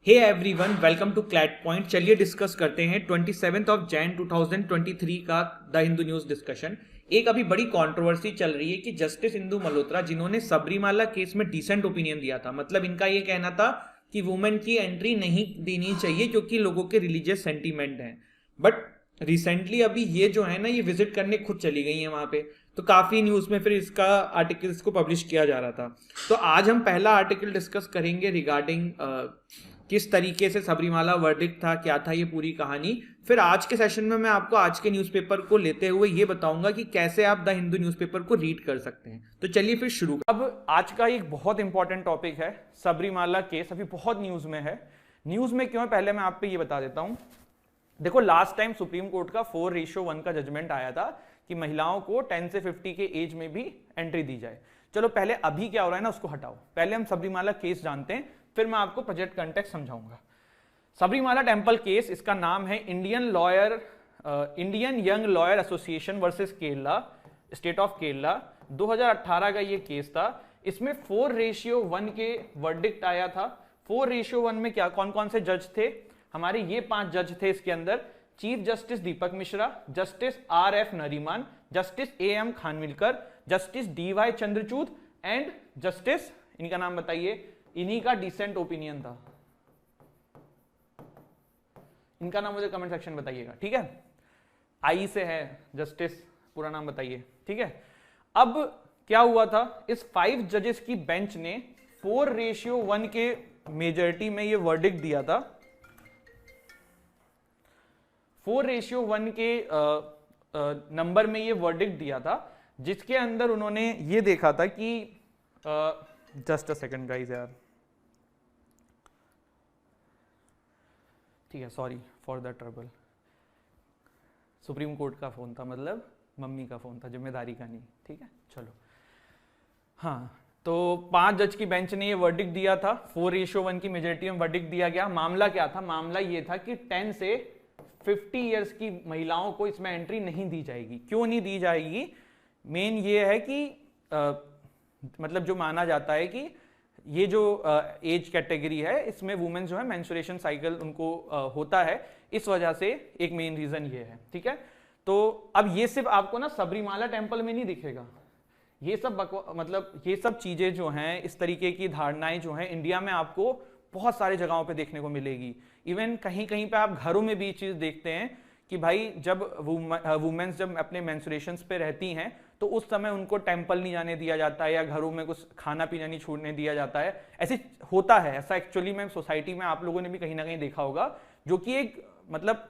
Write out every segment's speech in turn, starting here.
Hey everyone, welcome to CLAT point. चलिए discuss करते हैं 27 जनवरी 2023 का द हिंदू न्यूज डिस्कशन। एक अभी बड़ी कंट्रोवर्सी चल रही है कि जस्टिस इंदु मल्होत्रा, जिन्होंने सबरीमाला केस में डिसेंट ओपिनियन दिया था, मतलब इनका ये कहना था कि वुमेन की एंट्री नहीं देनी चाहिए क्योंकि लोगों के रिलीजियस सेंटीमेंट हैं, बट रिसेंटली अभी ये जो है ना, ये विजिट करने खुद चली गई है वहां पे। तो काफी न्यूज में फिर इसका आर्टिकल्स को पब्लिश किया जा रहा था। तो आज हम पहला आर्टिकल डिस्कस करेंगे रिगार्डिंग किस तरीके से सबरीमाला वर्डिक्ट था, क्या था ये पूरी कहानी। फिर आज के सेशन में मैं आपको आज के न्यूज़पेपर को लेते हुए ये बताऊंगा कि कैसे आप द हिंदू न्यूज़पेपर को रीड कर सकते हैं। तो चलिए फिर शुरू। अब आज का एक बहुत इंपॉर्टेंट टॉपिक है सबरीमाला केस। अभी बहुत न्यूज में है। न्यूज में क्यों है पहले मैं आप पे ये बता देता हूं। देखो, लास्ट टाइम सुप्रीम कोर्ट का 4:1 का जजमेंट आया था कि महिलाओं को 10 से 50 के एज में भी एंट्री दी जाए। चलो पहले अभी क्या हो रहा है ना उसको हटाओ, पहले हम सबरीमाला केस जानते हैं, फिर मैं आपको प्रोजेक्ट कंटेक्स्ट समझाऊंगा। सबरीमाला टेम्पल केस, इसका नाम है Indian young lawyer association versus Kerala, state of Kerala. 2018 का ये केस था। इसमें 4:1 के वर्डिक्ट आया था। 4:1 में क्या कौन कौन से जज थे? हमारे ये 5 जज थे इसके अंदर। Chief justice Deepak Mishra, justice RF Nariman, justice AM Khanwilkar, justice DY Chandrachud and justice, इनका नाम बताइए, इन्हीं का डिसेंट ओपिनियन था। इनका नाम मुझे कमेंट सेक्शन बताइएगा, ठीक है? आई से है जस्टिस, पूरा नाम बताइए, ठीक है? अब क्या हुआ था, इस 5 जजेस की बेंच ने 4:1 के मेजॉरिटी में ये वर्डिक्ट दिया था। 4:1 के नंबर में ये वर्डिक्ट दिया था, जिसके अंदर उन्होंने ये देखा था कि जस्ट अ सेकंड गाइस यार, ठीक है, sorry for the trouble. Supreme court का फोन था, मतलब मम्मी का फोन था, जिम्मेदारी का नहीं, ठीक है? चलो, हाँ, तो 5 जज की बेंच ने ये वर्डिक्ट दिया था। 4:1 की मेजॉरिटी में वर्डिक्ट दिया गया। मामला क्या था? मामला ये था कि 10 से 50 ईयर्स की महिलाओं को इसमें एंट्री नहीं दी जाएगी। क्यों नहीं दी जाएगी? मेन ये है कि मतलब जो माना जाता है कि ये जो एज कैटेगरी है, इसमें वुमेन जो है मेंस्ट्रुएशन साइकिल उनको होता है, इस वजह से एक मेन रीजन ये है, ठीक है? तो अब ये सिर्फ आपको ना सबरीमाला टेम्पल में नहीं दिखेगा। ये सब मतलब ये सब चीजें जो हैं, इस तरीके की धारणाएं जो हैं, इंडिया में आपको बहुत सारी जगहों पे देखने को मिलेगी। इवन कहीं कहीं पे आप घरों में भी ये चीज देखते हैं कि भाई जब वुमेन्स जब अपने मेंस्ट्रुएशंस पे रहती हैं तो उस समय उनको टेम्पल नहीं जाने दिया जाता है, या घरों में कुछ खाना पीना नहीं छोड़ने दिया जाता है। ऐसे होता है, ऐसा एक्चुअली में सोसाइटी में आप लोगों ने भी कहीं ना कहीं देखा होगा, जो कि एक मतलब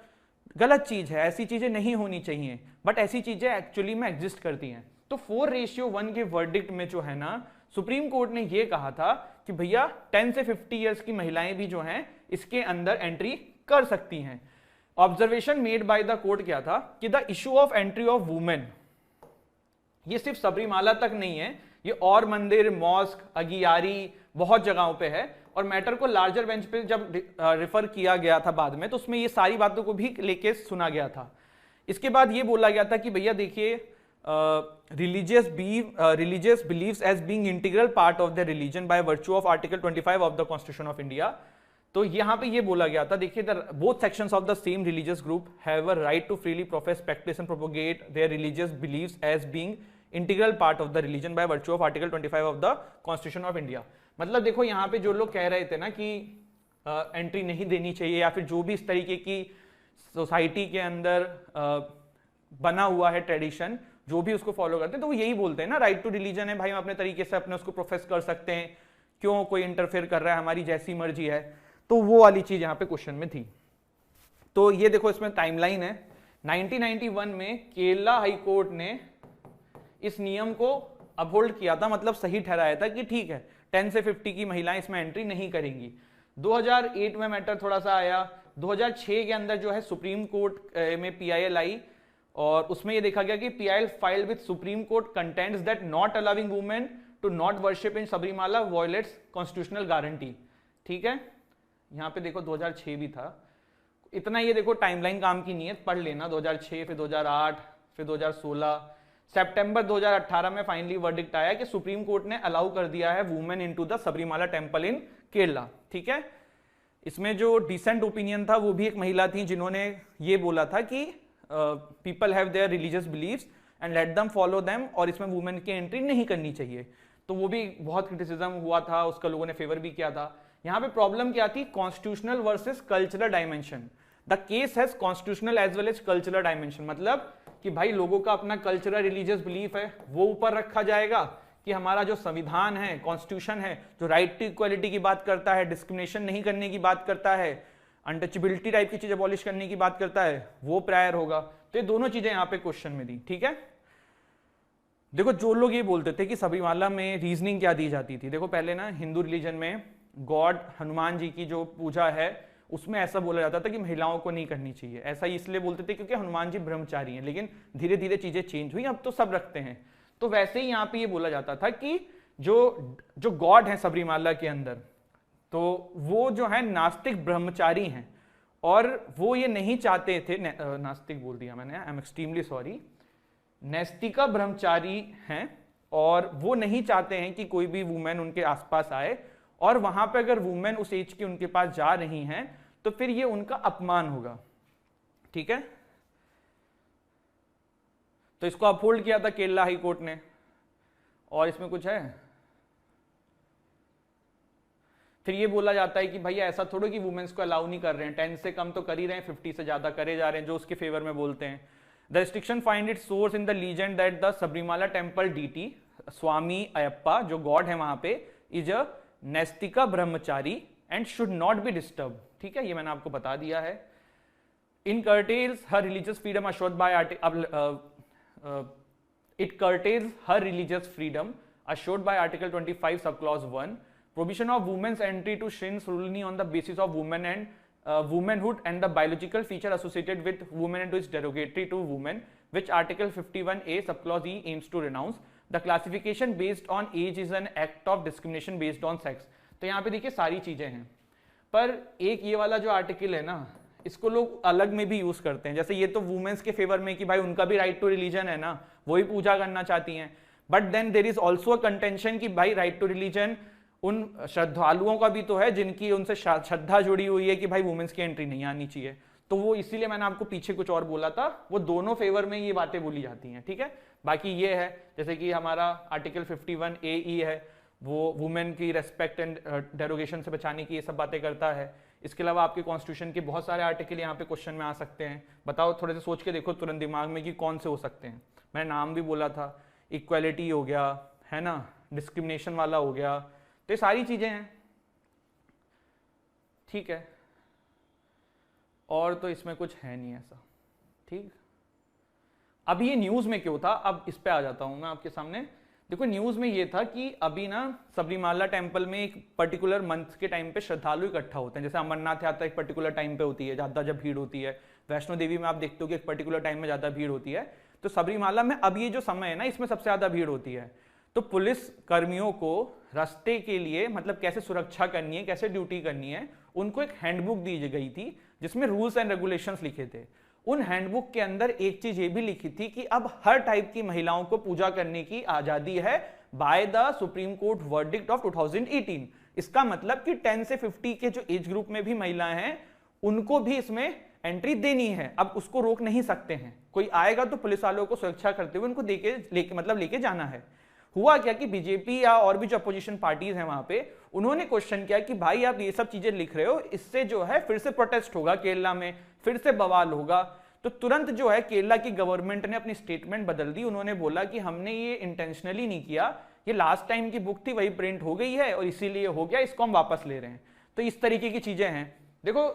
गलत चीज है। ऐसी चीजें नहीं होनी चाहिए, बट ऐसी चीजें एक्चुअली में एग्जिस्ट करती हैं। तो 4:1 के वर्डिक्ट में जो है ना, सुप्रीम कोर्ट ने यह कहा था कि भैया 10 से 50 ईयर्स की महिलाएं भी जो हैं इसके अंदर एंट्री कर सकती हैं। Observation made by the court क्या था कि the issue of entry of women, ये सिर्फ सबरीमाला तक नहीं है, ये और मंदिर, मॉस्क, अगियारी, बहुत जगहों पे है। और मैटर को लार्जर बेंच पे जब रिफर किया गया था बाद में, तो उसमें ये सारी बातों को भी लेके सुना गया था। इसके बाद ये बोला गया था कि भैया देखिए, religious beliefs as being integral part of their religion by virtue of Article 25 of the Constitution of India। तो यहाँ पे ये बोला गया था, देखिए, both sections of the same religious group have a right to freely profess, practice and propagate their religious beliefs as being integral part of the religion by virtue of Article 25 of the Constitution of India। मतलब देखो, यहाँ पे जो लोग कह रहे थे ना कि एंट्री नहीं देनी चाहिए, या फिर जो भी इस तरीके की सोसाइटी के अंदर बना हुआ है ट्रेडिशन, जो भी उसको फॉलो करते हैं, तो वो यही बोलते हैं ना, राइट टू रिलीजन है भाई, हम अपने तरीके से अपने उसको प्रोफेस कर सकते हैं, क्यों कोई इंटरफेयर कर रहा है, हमारी जैसी मर्जी है। तो वो वाली चीज यहां पे क्वेश्चन में थी। तो ये देखो, इसमें टाइमलाइन है। 1991 में केरला हाई कोर्ट ने इस नियम को अपहोल्ड किया था, मतलब सही ठहराया था कि ठीक है 10 से 50 की महिलाएं इसमें एंट्री नहीं करेंगी। 2008 में मैटर थोड़ा सा आया। 2006 के अंदर जो है सुप्रीम कोर्ट में PIL आई, और उसमें ये देखा गया कि PIL filed with supreme court contents that not allowing women to not worship in Sabarimala violates constitutional guarantee, ठीक है? यहां पे देखो 2006 भी था। इतना ये देखो टाइमलाइन काम की नहीं है, पढ़ लेना। 2006, फिर 2008, फिर 2016, सितंबर 2018 में फाइनली वर्डिक्ट आया कि सुप्रीम कोर्ट ने अलाउ कर दिया है women into the Sabarimala temple इन केरला, ठीक है? इसमें जो डिसेंट ओपिनियन था वो भी एक महिला थी जिन्होंने ये बोला था कि people have their religious beliefs and let them follow them, और इसमें वुमेन की एंट्री नहीं करनी चाहिए। तो वो भी बहुत क्रिटिसिज्म हुआ था, उसका लोगों ने फेवर भी किया था। यहाँ पे प्रॉब्लम क्या थी, constitutional versus cultural dimension. The case has constitutional as well as cultural dimension, मतलब कि भाई लोगों का अपना कल्चरल रिलीजियस बिलीफ है वो ऊपर रखा जाएगा, कि हमारा जो संविधान है, कॉन्स्टिट्यूशन है, जो राइट टू इक्वालिटी की बात करता है, डिस्क्रिमिनेशन नहीं करने की बात करता है, अनटचेबिलिटी टाइप की चीज अबॉलिश करने की बात करता है, वो प्रायर होगा। तो ये दोनों चीजें यहाँ पे क्वेश्चन में दी। ठीक है, देखो जो लोग ये बोलते थे कि सबरीमाला में रीजनिंग क्या दी जाती थी, देखो पहले ना हिंदू रिलीजन में गॉड हनुमान जी की जो पूजा है उसमें ऐसा बोला जाता था कि महिलाओं को नहीं करनी चाहिए। ऐसा इसलिए बोलते थे क्योंकि हनुमान जी ब्रह्मचारी हैं, लेकिन धीरे धीरे चीजें चेंज हुई, अब तो सब रखते हैं। तो वैसे ही यहाँ पे ये बोला जाता था कि जो गॉड है सबरीमाला के अंदर, तो वो जो है नास्तिक ब्रह्मचारी हैं, और वो ये नहीं चाहते थे, नास्तिक बोल दिया मैंने, आई एम एक्सट्रीमली सॉरी, नैस्तिका ब्रह्मचारी हैं, और वो नहीं चाहते हैं कि कोई भी वुमेन उनके आसपास आए, और वहां पे अगर वुमेन उस एज की उनके पास जा रही हैं तो फिर ये उनका अपमान होगा। ठीक है, तो इसको अपहोल्ड किया था केरला हाई कोर्ट ने। और इसमें कुछ है, फिर ये बोला जाता है कि भैया ऐसा थोड़ा कि वुमेन्स को अलाउ नहीं कर रहे हैं, 10 से कम तो कर ही रहे हैं, 50 से ज्यादा करे जा रहे हैं, जो उसके फेवर में बोलते हैं। The restriction find it source in the legend that the Sabarimala temple deity Swami Ayyappa, जो गॉड है वहां पे, is a naishtika brahmachari and should not be disturb. ठीक है, ये मैंने आपको बता दिया है। In curtails her religious freedom assured by it curtails her religious freedom assured by Article 25 subclause 1, provision of women's entry to shrines only on the basis of women and womanhood and the biological feature associated with women and is derogatory to women, which Article 51A subclause E aims to renounce. The classification based on age is an act of discrimination based on sex. तो यहाँ पे देखिए सारी चीजें हैं, पर एक ये वाला जो आर्टिकल है ना, इसको लोग अलग में भी यूज करते हैं। जैसे ये तो वुमेन्स के फेवर में कि भाई उनका भी राइट टू रिलीजन है ना, वही पूजा करना चाहती हैं, but then there is also a contention कि भाई राइट टू रिलीजन उन श्रद्धालुओं का भी तो है जिनकी उनसे श्रद्धा जुड़ी हुई है कि भाई वुमेन्स की एंट्री नहीं आनी चाहिए। तो वो इसीलिए मैंने आपको पीछे कुछ और बोला था, वो दोनों फेवर में ये बातें बोली जाती हैं। ठीक है, बाकी ये है जैसे कि हमारा आर्टिकल 51AE है, वो वुमेन की रेस्पेक्ट एंड डेरोगेशन से बचाने की ये सब बातें करता है। इसके अलावा आपके कॉन्स्टिट्यूशन के बहुत सारे आर्टिकल यहाँ पे क्वेश्चन में आ सकते हैं। बताओ, थोड़े से सोच के देखो तुरंत दिमाग में कि कौन से हो सकते हैं। मैंने नाम भी बोला था, इक्वालिटी हो गया है ना, डिस्क्रिमिनेशन वाला हो गया, तो ये सारी चीजें हैं। ठीक है, और तो इसमें कुछ है नहीं ऐसा। ठीक, अब ये न्यूज में क्यों था, अब इस पे आ जाता हूं मैं आपके सामने। देखो न्यूज में ये था कि अभी ना सबरीमाला टेम्पल में एक पर्टिकुलर मंथ के टाइम पे श्रद्धालु इकट्ठा होते हैं। जैसे अमरनाथ यात्रा एक पर्टिकुलर टाइम पे होती है, ज्यादा जब भीड़ होती है, वैष्णो देवी में आप देखते हो कि एक पर्टिकुलर टाइम में ज्यादा भीड़ होती है, तो सबरीमाला में अब ये जो समय है ना, इसमें सबसे ज्यादा भीड़ होती है। तो पुलिस कर्मियों को रास्ते के लिए, मतलब कैसे सुरक्षा करनी है, कैसे ड्यूटी करनी है, उनको एक हैंडबुक दी गई थी जिसमें रूल्स एंड रेगुलेशंस लिखे थे। उन हैंडबुक के अंदर एक चीज ये भी लिखी थी कि अब हर टाइप की महिलाओं को पूजा करने की आजादी है by the supreme court verdict of 2018। इसका मतलब कि 10 से 50 के जो एज ग्रुप में भी महिलाएं हैं उनको भी इसमें एंट्री देनी है। अब उसको रोक नहीं सकते हैं, कोई आएगा तो पुलिस वालों को सुरक्षा करते हुए उनको लेके जाना है। हुआ क्या कि बीजेपी या और भी जो अपोजिशन पार्टीज हैं वहां पे, उन्होंने क्वेश्चन किया कि भाई आप ये सब चीजें लिख रहे हो, इससे जो है फिर से प्रोटेस्ट होगा केरला में, फिर से बवाल होगा। तो तुरंत जो है केरला की गवर्नमेंट ने अपनी स्टेटमेंट बदल दी। उन्होंने बोला कि हमने ये इंटेंशनली नहीं किया, ये लास्ट टाइम की बुक थी, वही प्रिंट हो गई है और इसीलिए हो गया, इसको हम वापस ले रहे हैं। तो इस तरीके की चीजें हैं। देखो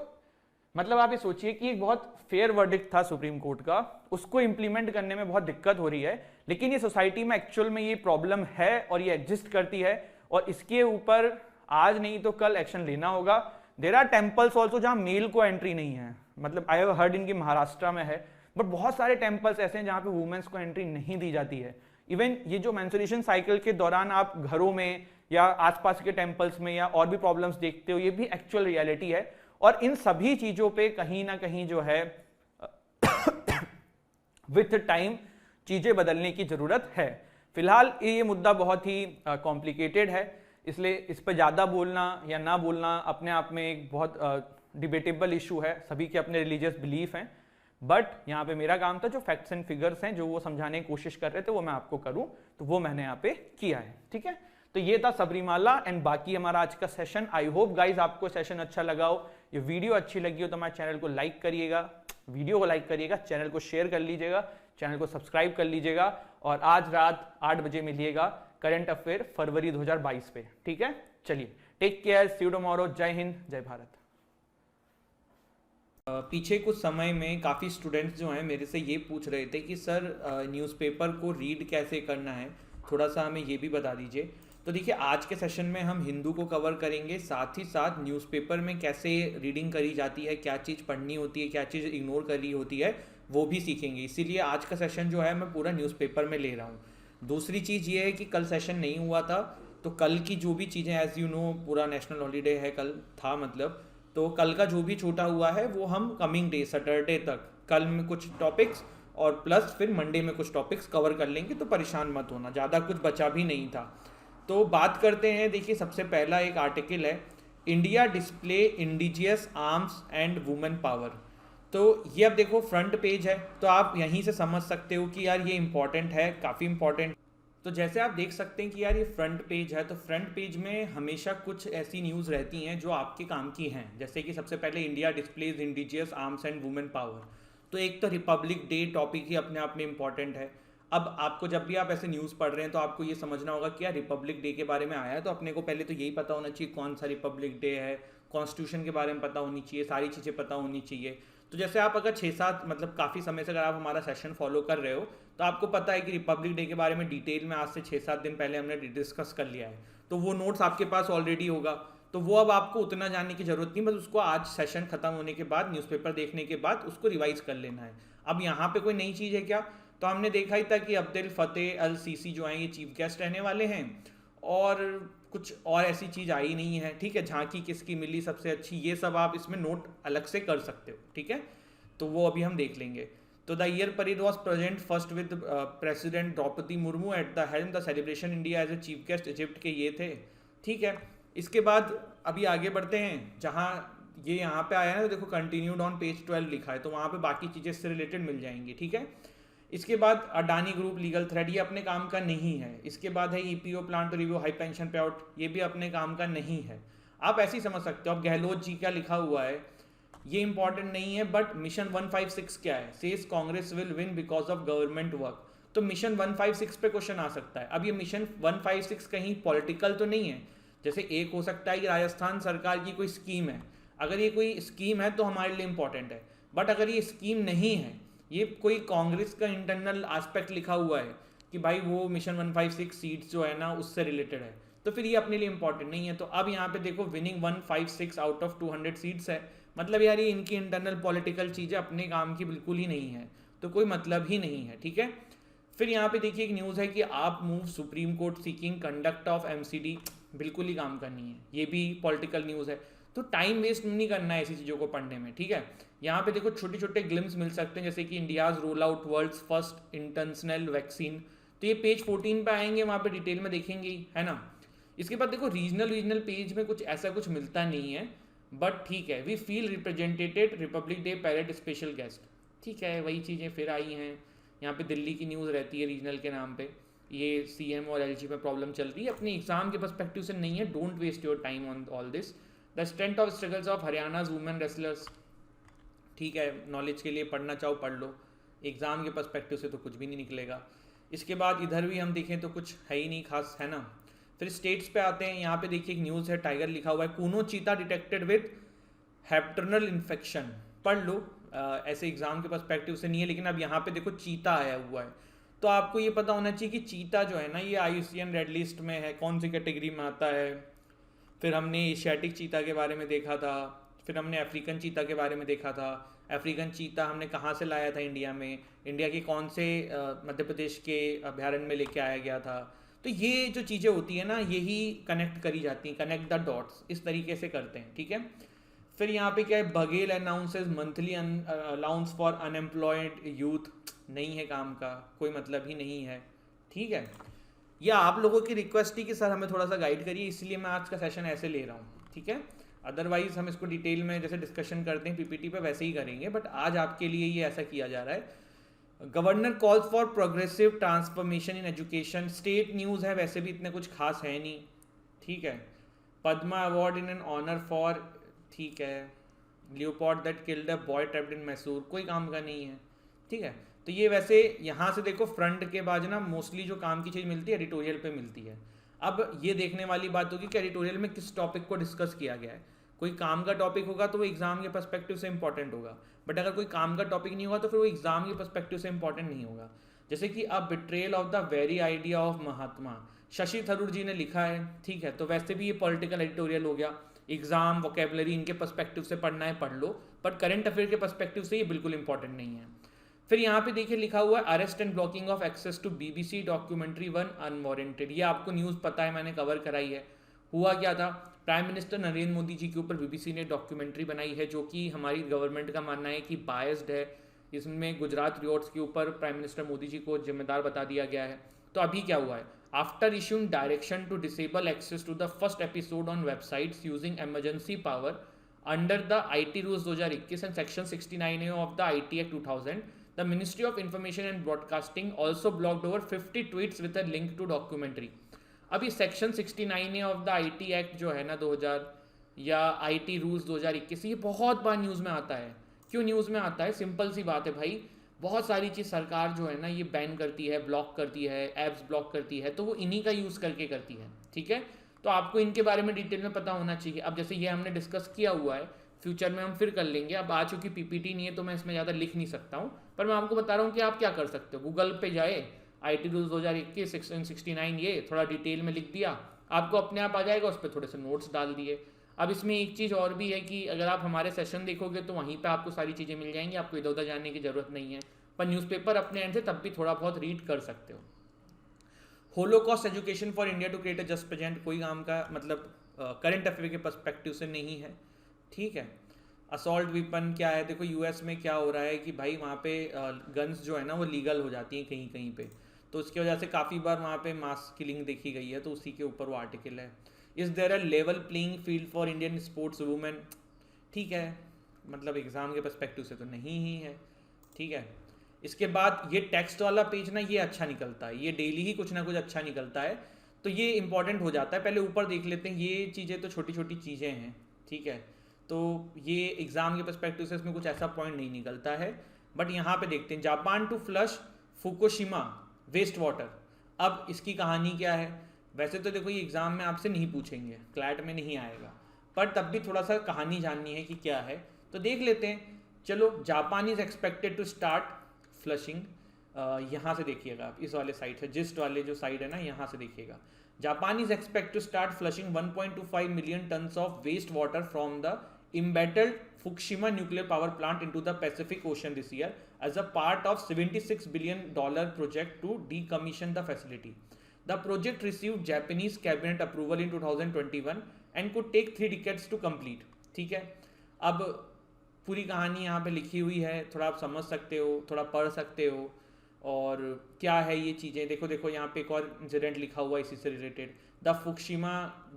मतलब आप ये सोचिए कि एक बहुत फेयर वर्डिक्ट था सुप्रीम कोर्ट का, उसको इंप्लीमेंट करने में बहुत दिक्कत हो रही है, लेकिन ये सोसाइटी में एक्चुअल में ये प्रॉब्लम है और ये एग्जिस्ट करती है, और इसके ऊपर आज नहीं तो कल एक्शन लेना होगा। देयर आर टेम्पल्स ऑल्सो जहां मेल को एंट्री नहीं है, मतलब आई हैव हर्ड इनकी महाराष्ट्र में है, बट बहुत सारे टेम्पल्स ऐसे हैं जहां पे वुमेन्स को एंट्री नहीं दी जाती है। इवन ये जो मेंस्ट्रुएशन साइकिल के दौरान आप घरों में या आसपास के टेम्पल्स में या और भी प्रॉब्लम्स देखते हो, ये भी एक्चुअल रियलिटी है। और इन सभी चीजों पे कहीं ना कहीं जो है विथ टाइम चीजें बदलने की जरूरत है। फिलहाल ये मुद्दा बहुत ही कॉम्प्लिकेटेड है, इसलिए इस पर ज़्यादा बोलना या ना बोलना अपने आप में एक बहुत डिबेटेबल इशू है, सभी के अपने रिलीजियस बिलीफ हैं, बट यहाँ पे मेरा काम था जो फैक्ट्स एंड फिगर्स हैं जो वो समझाने की कोशिश कर रहे थे वो मैं आपको करूँ, तो वो मैंने यहाँ पे किया है। ठीक है, तो ये था सबरीमाला एंड बाकी हमारा आज का सेशन। आई होप गाइज आपको सेशन अच्छा लगा हो, ये वीडियो अच्छी लगी हो तो हमारे चैनल को लाइक करिएगा, वीडियो को लाइक करिएगा, चैनल को शेयर कर लीजिएगा, चैनल को सब्सक्राइब कर लीजिएगा, और आज रात 8 बजे मिलिएगा करंट अफेयर फरवरी 2022 पे। ठीक है, चलिए, take care, see you tomorrow, जय हिंद, जय भारत। पीछे कुछ समय में काफ़ी स्टूडेंट्स जो हैं मेरे से ये पूछ रहे थे कि सर न्यूज़पेपर को रीड कैसे करना है, थोड़ा सा हमें ये भी बता दीजिए। तो देखिए, आज के सेशन में हम हिंदू को कवर करेंगे, साथ ही साथ न्यूज़पेपर में कैसे रीडिंग करी जाती है, क्या चीज़ पढ़नी होती है, क्या चीज़ इग्नोर करी होती है, वो भी सीखेंगे। इसीलिए आज का सेशन जो है मैं पूरा न्यूज़पेपर में ले रहा हूँ। दूसरी चीज़ ये है कि कल सेशन नहीं हुआ था, तो कल की जो भी चीज़ें, एज़ यू नो पूरा नेशनल हॉलीडे है, कल था मतलब, तो कल का जो भी छूटा हुआ है वो हम कमिंग डे सैटरडे तक, कल में कुछ टॉपिक्स और प्लस फिर मंडे में कुछ टॉपिक्स कवर कर लेंगे, तो परेशान मत होना, ज़्यादा कुछ बचा भी नहीं था। तो बात करते हैं, देखिए सबसे पहला एक आर्टिकल है, India display indigenous arms and women power. तो ये अब देखो फ्रंट पेज है, तो आप यहीं से समझ सकते हो कि यार ये इंपॉर्टेंट है, काफ़ी इंपॉर्टेंट। तो जैसे आप देख सकते हैं कि यार ये फ्रंट पेज है, तो फ्रंट पेज में हमेशा कुछ ऐसी न्यूज़ रहती हैं जो आपके काम की हैं, जैसे कि सबसे पहले India displays indigenous arms and women power. तो एक तो रिपब्लिक डे टॉपिक ही अपने आप में इंपॉर्टेंट है। अब आपको जब भी आप ऐसे न्यूज़ पढ़ रहे हैं तो आपको ये समझना होगा कि यार रिपब्लिक डे के बारे में आया है, तो अपने को पहले तो यही पता होना चाहिए कौन सा रिपब्लिक डे है, कॉन्स्टिट्यूशन के बारे में पता होनी चाहिए, सारी चीज़ें पता होनी चाहिए। तो जैसे आप अगर 6-7 मतलब काफ़ी समय से अगर आप हमारा सेशन फॉलो कर रहे हो तो आपको पता है कि रिपब्लिक डे के बारे में डिटेल में आज से 6-7 दिन पहले हमने डिस्कस कर लिया है, तो वो नोट्स आपके पास ऑलरेडी होगा, तो वो अब आपको उतना जानने की ज़रूरत नहीं, बस उसको आज सेशन खत्म होने के बाद न्यूज़पेपर देखने के बाद उसको रिवाइज कर लेना है। अब यहाँ पे कोई नई चीज़ है क्या? तो हमने देखा ही था कि अब्दुल फतेह अल सीसी जो हैं ये चीफ गेस्ट रहने वाले हैं, और कुछ और ऐसी चीज़ आई नहीं है। ठीक है, झांकी किसकी मिली सबसे अच्छी, ये सब आप इसमें नोट अलग से कर सकते हो। ठीक है, तो वो अभी हम देख लेंगे। तो the year parade was present first with president Droupadi Murmu at the helm the celebration India as a chief guest, Egypt के ये थे। ठीक है, इसके बाद अभी आगे बढ़ते हैं, जहाँ ये यहाँ पे आया है ना, तो देखो कंटिन्यूड ऑन पेज 12 लिखा है, तो वहाँ पे बाकी चीज़ें इससे रिलेटेड मिल जाएंगी। ठीक है, इसके बाद अडानी ग्रुप लीगल थ्रेड, ये अपने काम का नहीं है। इसके बाद है EPO plan to review high pension pay out, ये भी अपने काम का नहीं है। आप ऐसे ही समझ सकते हो। अब गहलोत जी का लिखा हुआ है, ये इंपॉर्टेंट नहीं है, बट मिशन 156 क्या है, says Congress will win because of government work. तो मिशन 156 पे क्वेश्चन आ सकता है। अब ये मिशन 156 कहीं पॉलिटिकल तो नहीं है, जैसे एक हो सकता है कि राजस्थान सरकार की कोई स्कीम है, अगर ये कोई स्कीम है तो हमारे लिए इंपॉर्टेंट है, बट अगर ये स्कीम नहीं है, ये कोई कांग्रेस का इंटरनल एस्पेक्ट लिखा हुआ है कि भाई वो मिशन 156 सीट्स जो है ना उससे रिलेटेड है, तो फिर ये अपने लिए इंपॉर्टेंट नहीं है। तो अब यहाँ पे देखो विनिंग 156 आउट ऑफ 200 सीट्स है, मतलब यार ये इनकी इंटरनल पॉलिटिकल चीज़ें अपने काम की बिल्कुल ही नहीं है, तो कोई मतलब ही नहीं है। ठीक है, फिर यहाँ पे देखिए एक न्यूज़ है कि आप move supreme court seeking conduct of MCD, बिल्कुल ही काम का नहीं है, ये भी पॉलिटिकल न्यूज़ है। तो टाइम वेस्ट नहीं करना है ऐसी चीज़ों को पढ़ने में। ठीक है, यहाँ पे देखो छोटे छोटे ग्लिम्स मिल सकते हैं, जैसे कि India's roll out world's first international vaccine, तो ये पेज 14 पे आएंगे, वहाँ पे डिटेल में देखेंगे ही, है ना। इसके बाद देखो रीजनल पेज में कुछ ऐसा कुछ मिलता नहीं है, बट ठीक है, we feel represented republic day parade special guest. ठीक है, वही चीज़ें फिर आई हैं। यहाँ पे दिल्ली की न्यूज़ रहती है रीजनल के नाम पे, ये सीएम और एलजी में प्रॉब्लम चल रही है, अपने एग्जाम के पर्सपेक्टिव से नहीं है, don't waste your time on all this. The strength of struggles of Haryana's women wrestlers, ठीक है, नॉलेज के लिए पढ़ना चाहो पढ़ लो, एग्ज़ाम के पर्सपेक्टिव से तो कुछ भी नहीं निकलेगा। इसके बाद इधर भी हम देखें तो कुछ है ही नहीं खास, है ना। फिर स्टेट्स पे आते हैं, यहाँ पे देखिए एक न्यूज़ है, टाइगर लिखा हुआ है, कूनो चीता डिटेक्टेड विद हैप्टर्नल इन्फेक्शन, पढ़ लो। ऐसे एग्जाम के पर्सपेक्टिव से नहीं है, लेकिन अब यहाँ पे देखो चीता आया हुआ है, तो आपको ये पता होना चाहिए कि चीता जो है ना ये IUCN रेड लिस्ट में है, कौन सी कैटेगरी में आता है। फिर हमने एशियाटिक चीता के बारे में देखा था, फिर हमने अफ्रीकन चीता के बारे में देखा था। अफ्रीकन चीता हमने कहाँ से लाया था इंडिया में, इंडिया के कौन से मध्य प्रदेश के अभ्यारण्य में लेके आया गया था। तो ये जो चीज़ें होती है ना, यही कनेक्ट करी जाती हैं, कनेक्ट द डॉट्स, इस तरीके से करते हैं। ठीक है, फिर यहाँ पे क्या है, Baghel announces monthly allowance for unemployed youth, नहीं है काम का, कोई मतलब ही नहीं है। ठीक है, ये आप लोगों की रिक्वेस्ट थी कि सर हमें थोड़ा सा गाइड करिए, इसलिए मैं आज का सेशन ऐसे ले रहा हूँ, ठीक है। अदरवाइज हम इसको डिटेल में जैसे डिस्कशन करते हैं पीपीटी पे वैसे ही करेंगे, बट आज आपके लिए ये ऐसा किया जा रहा है। Governor calls for progressive transformation in education, state news है, वैसे भी इतने कुछ खास है नहीं, ठीक है। Padma award in an honour for, ठीक है। Leopard that killed a boy trapped in Mysore, कोई काम का नहीं है, ठीक है। तो ये वैसे यहाँ से देखो फ्रंट के बाद ना मोस्टली जो काम की चीज़ मिलती है एडिटोरियल पे मिलती है। अब ये देखने वाली बात होगी कि एडिटोरियल में किस टॉपिक को डिस्कस किया गया है। कोई काम का टॉपिक होगा तो वो एग्जाम के पर्सपेक्टिव से इंपॉर्टेंट होगा, बट अगर कोई काम का टॉपिक नहीं होगा तो फिर वो एग्जाम के पर्सपेक्टिव से इंपॉर्टेंट नहीं होगा। जैसे कि अब betrayal of the very idea of Mahatma, Shashi Tharoor ji ने लिखा है, ठीक है। तो वैसे भी ये पॉलिटिकल एडिटोरियल हो गया, एग्जाम वोकेबलरी इनके पर्सपेक्टिव से पढ़ना है पढ़ लो, बट करंट अफेयर के पर्सपेक्टिव से ये बिल्कुल इंपॉर्टेंट नहीं है। फिर यहाँ पे देखिए लिखा हुआ है arrest and blocking of access to BBC documentary 1 unwarranted, ये आपको न्यूज़ पता है, मैंने कवर कराई है। हुआ क्या था, प्राइम मिनिस्टर नरेंद्र मोदी जी के ऊपर बीबीसी ने डॉक्यूमेंट्री बनाई है जो कि हमारी गवर्नमेंट का मानना है कि बायस्ड है। इसमें गुजरात रियोट्स के ऊपर प्राइम मिनिस्टर मोदी जी को जिम्मेदार बता दिया गया है। तो अभी क्या हुआ है, after issuing direction to disable access to the first episode on websites using emergency power under the IT rules 2021 and section 69A of the IT act 2000, the Ministry of Information and Broadcasting also blocked over 50 tweets with a link to documentary। अभी section 69A of the IT act जो है ना 2000 या IT rules 2021, ये बहुत बार news में आता है। क्यों न्यूज़ में आता है, सिंपल सी बात है भाई, बहुत सारी चीज़ सरकार जो है ना ये बैन करती है, ब्लॉक करती है, एप्स ब्लॉक करती है, तो वो इन्हीं का यूज़ करके करती है, ठीक है। तो आपको इनके बारे में डिटेल में पता होना चाहिए। अब जैसे ये हमने डिस्कस किया हुआ है, फ्यूचर में हम फिर कर लेंगे। अब आ चुकी पीपीटी नहीं है तो मैं इसमें ज़्यादा लिख नहीं सकता हूँ, पर मैं आपको बता रहा हूँ कि आप क्या कर सकते हो। गूगल पे जाए, IT रूल्स 2021 सेक्शन 69 ये थोड़ा डिटेल में लिख दिया, आपको अपने आप आ जाएगा, उस पर थोड़े से नोट्स डाल दिए। अब इसमें एक चीज़ और भी है कि अगर आप हमारे सेशन देखोगे तो वहीं पे आपको सारी चीज़ें मिल जाएंगी, आपको इधर उधर जाने की ज़रूरत नहीं है। पर न्यूज़पेपर अपने एंड से तब भी थोड़ा बहुत रीड कर सकते हो। Holocaust education for India to create a just present, कोई काम का मतलब करंट अफेयर के पर्सपेक्टिव से नहीं है, ठीक है। असॉल्ट वेपन क्या है, देखो यूएस में क्या हो रहा है कि भाई वहाँ पे गन्स जो है ना वो लीगल हो जाती हैं कहीं कहीं पे, तो उसकी वजह से काफ़ी बार वहाँ पे मास किलिंग देखी गई है, तो उसी के ऊपर वो आर्टिकल है। Is there a level playing field for Indian sports women, ठीक है, मतलब एग्ज़ाम के पर्सपेक्टिव से तो नहीं ही है, ठीक है। इसके बाद ये टेक्स्ट वाला पेज ना ये अच्छा निकलता है, ये डेली ही कुछ ना कुछ अच्छा निकलता है, तो ये इंपॉर्टेंट हो जाता है। पहले ऊपर देख लेते हैं, ये चीज़ें तो छोटी छोटी चीज़ें हैं, ठीक है। तो ये एग्ज़ाम के पर्सपेक्टिव से इसमें कुछ ऐसा पॉइंट नहीं निकलता है, बट यहाँ पे देखते हैं Japan to flush Fukushima waste water. अब इसकी कहानी क्या है, वैसे तो देखो ये एग्ज़ाम में आपसे नहीं पूछेंगे, क्लैट में नहीं आएगा, पर तब भी थोड़ा सा कहानी जाननी है कि क्या है, तो देख लेते हैं। चलो, Japan is expected to start flushing, यहाँ से देखिएगा आप, इस वाले साइड से, जिस्ट वाले जो साइड है ना यहाँ से देखिएगा। Japan is expect to start flushing 1.25 million tons of waste water from the embattled Fukushima nuclear power plant into the Pacific Ocean this year as a part of $76 billion project to decommission the facility. The project received Japanese cabinet approval in 2021 and could take 3 decades to complete. ठीक है, अब पूरी कहानी यहाँ पे लिखी हुई है, थोड़ा आप समझ सकते हो, थोड़ा पढ़ सकते हो, और क्या है ये चीज़ें। देखो यहाँ पे एक और इंसिडेंट लिखा हुआ है इसी से related. The Fukushima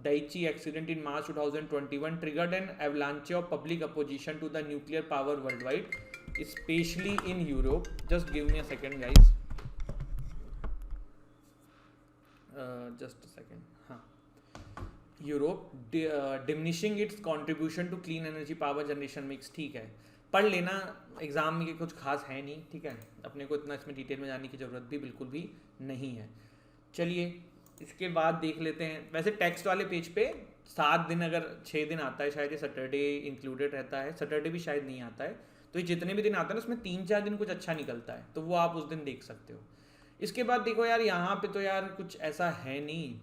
Daiichi accident in March 2021 triggered an avalanche of public opposition to the nuclear power worldwide, especially in Europe. Just give me a second guys, just a second. हाँ, Europe diminishing its contribution to clean energy power generation mix, ठीक है, पढ़ लेना, exam में कुछ खास है नहीं, ठीक है, अपने को इतना इसमें डिटेल में जाने की ज़रूरत भी बिल्कुल भी नहीं है। चलिए इसके बाद देख लेते हैं। वैसे टेक्स्ट वाले पेज पे 7 दिन अगर 6 दिन आता है, शायद ये सैटरडे इंक्लूडेड रहता है, सैटरडे भी शायद नहीं आता है, तो ये जितने भी दिन आता है ना उसमें 3-4 दिन कुछ अच्छा निकलता है, तो वो आप उस दिन देख सकते हो। इसके बाद देखो यार, यहाँ पे तो यार कुछ ऐसा है नहीं,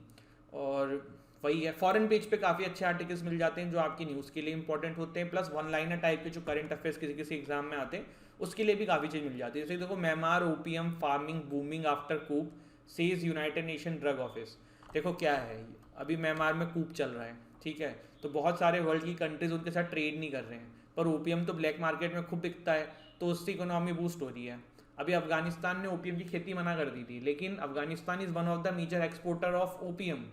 और वही है, फॉरेन पेज पे काफ़ी अच्छे आर्टिकल्स मिल जाते हैं जो आपकी न्यूज़ के लिए इंपॉर्टेंट होते हैं, प्लस वन लाइनर टाइप के जो करंट अफेयर्स किसी किसी एग्जाम में आते हैं उसके लिए भी काफ़ी चीज़ मिल जाती है। जैसे देखो, Myanmar opium farming booming after coup says United Nation drug office. देखो क्या है, अभी म्यांमार में कूप चल रहा है, ठीक है, तो बहुत सारे वर्ल्ड की कंट्रीज उनके साथ ट्रेड नहीं कर रहे हैं, पर ओपीएम तो ब्लैक मार्केट में खूब बिकता है, तो उससे इकोनॉमी बूस्ट हो रही है। अभी अफगानिस्तान ने ओपीएम की खेती मना कर दी थी, लेकिन Afghanistan is one of the major exporter of OPM.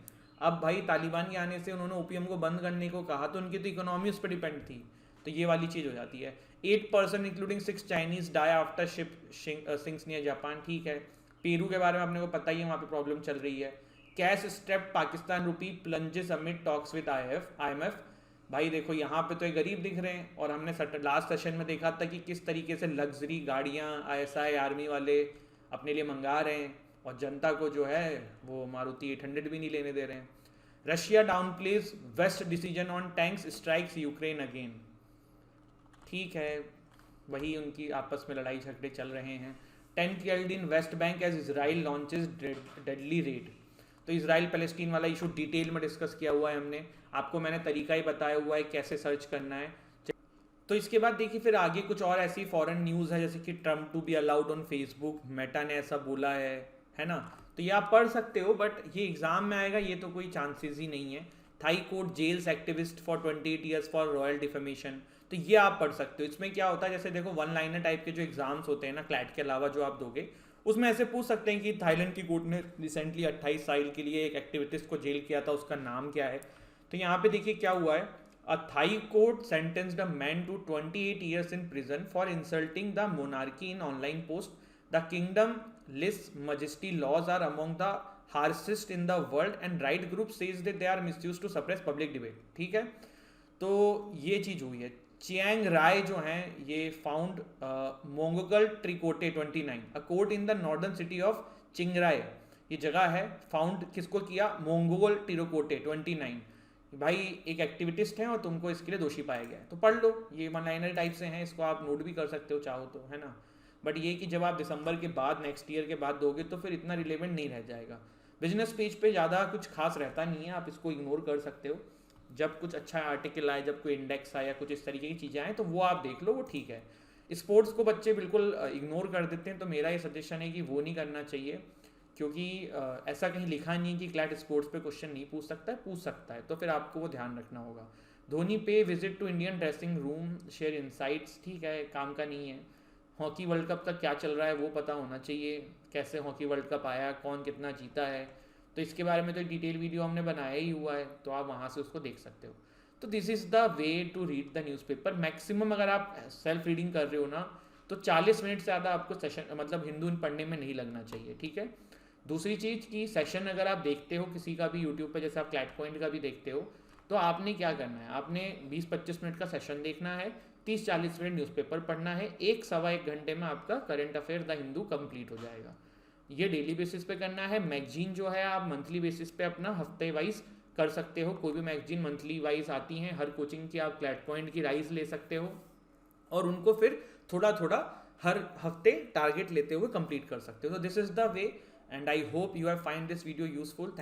अब भाई तालिबान के आने से उन्होंने ओपीएम को बंद करने को कहा, तो उनकी तो इकोनॉमी उस पर डिपेंड थी, तो ये वाली चीज़ हो जाती है। 8% including 6 Chinese die after ship sinks near Japan, ठीक है। पेरू के बारे में अपने को पता ही है, वहाँ पे प्रॉब्लम चल रही है। Cash strap Pakistan rupee plunges amid talks with IMF। भाई देखो यहाँ पे तो ये गरीब दिख रहे हैं, और हमने लास्ट सेशन में देखा था कि किस तरीके से लग्जरी गाड़ियाँ ISI आर्मी वाले अपने लिए मंगा रहे हैं, और जनता को जो है वो मारुति 800 भी नहीं लेने दे रहे हैं। Russia downplays west decision on tanks strikes Ukraine again, ठीक है, वही उनकी आपस में लड़ाई झगड़े चल रहे हैं। 10 killed in West Bank as Israel launches deadly raid. तो इसराइल पैलेस्टीन वाला इशू डिटेल में डिस्कस किया हुआ है हमने, आपको मैंने तरीका ही बताया हुआ है कैसे सर्च करना है। तो इसके बाद देखिए फिर आगे कुछ और ऐसी फॉरेन न्यूज़ है, जैसे कि Trump to be allowed on Facebook, Meta ने ऐसा बोला है ना, तो ये आप पढ़ सकते हो, बट ये एग्जाम में आएगा ये तो कोई चांसेस ही नहीं है। Thai court jails activist for 28 years for royal defamation, तो ये आप पढ़ सकते हो। इसमें क्या होता है, जैसे देखो वन लाइनर टाइप के जो एग्जाम्स होते हैं ना क्लैट के अलावा जो आप दोगे, उसमें ऐसे पूछ सकते हैं कि थाईलैंड की कोर्ट ने रिसेंटली 28 साल के लिए एक एक्टिविस्ट को जेल किया था, उसका नाम क्या है। तो यहाँ पे देखिए क्या हुआ है, a Thai court sentenced a man to 28 years in prison for insulting the monarchy in online post. The kingdom lese majesty laws are among the harshest in the world and right group says that they are misused to suppress public debate, ठीक है। तो ये चीज़ हुई है। Chiang राय जो हैं ये found Mongkol Thirakote 29, a court in the northern city of Chiang Rai, ये जगह है, फाउंड किसको किया, मोंगोगल टिरोकोटे 29। भाई एक एक्टिविटिस्ट हैं और तुमको इसके लिए दोषी पाया गया है, तो पढ़ लो, ये वन लाइनर टाइप से हैं, इसको आप नोट भी कर सकते हो चाहो तो, है ना। बट ये कि जब आप दिसंबर के बाद नेक्स्ट ईयर के बाद दोगे तो फिर इतना रिलेवेंट नहीं रह जाएगा। बिजनेस पेज पे ज़्यादा कुछ खास रहता नहीं है, आप इसको इग्नोर कर सकते हो। जब कुछ अच्छा आर्टिकल आए, जब कोई इंडेक्स आए या कुछ इस तरीके की चीज़ें आए तो वो आप देख लो, वो ठीक है। स्पोर्ट्स को बच्चे बिल्कुल इग्नोर कर देते हैं, तो मेरा ये सजेशन है कि वो नहीं करना चाहिए, क्योंकि ऐसा कहीं लिखा नहीं है कि क्लैट स्पोर्ट्स पे क्वेश्चन नहीं पूछ सकता है, पूछ सकता है, तो फिर आपको वो ध्यान रखना होगा। धोनी पे visit to Indian dressing room share insights, ठीक है, काम का नहीं है। हॉकी वर्ल्ड कप का क्या चल रहा है वो पता होना चाहिए, कैसे हॉकी वर्ल्ड कप आया, कौन कितना जीता है, तो इसके बारे में तो एक डिटेल वीडियो हमने बनाया ही हुआ है, तो आप वहाँ से उसको देख सकते हो। तो this is the way to read the newspaper. Maximum अगर आप सेल्फ रीडिंग कर रहे हो ना, तो 40 मिनट से ज़्यादा आपको सेशन मतलब हिंदू पढ़ने में नहीं लगना चाहिए, ठीक है। दूसरी चीज़ कि सेशन अगर आप देखते हो किसी का भी यूट्यूब पे, जैसे आप क्लैट पॉइंट का भी देखते हो, तो आपने क्या करना है, आपने 20-25 मिनट का सेशन देखना है, 30-40 मिनट न्यूज़पेपर पढ़ना है, 1-1.25 घंटे में आपका current affair the Hindu complete हो जाएगा। ये डेली बेसिस पे करना है। मैगजीन जो है आप मंथली बेसिस पे अपना हफ्ते वाइज कर सकते हो, कोई भी मैगजीन मंथली वाइज आती हैं, हर कोचिंग की आप क्लैट पॉइंट की राइज ले सकते हो, और उनको फिर थोड़ा थोड़ा हर हफ्ते टारगेट लेते हुए कंप्लीट कर सकते हो। तो this is the way, and I hope you have find this video useful. Thank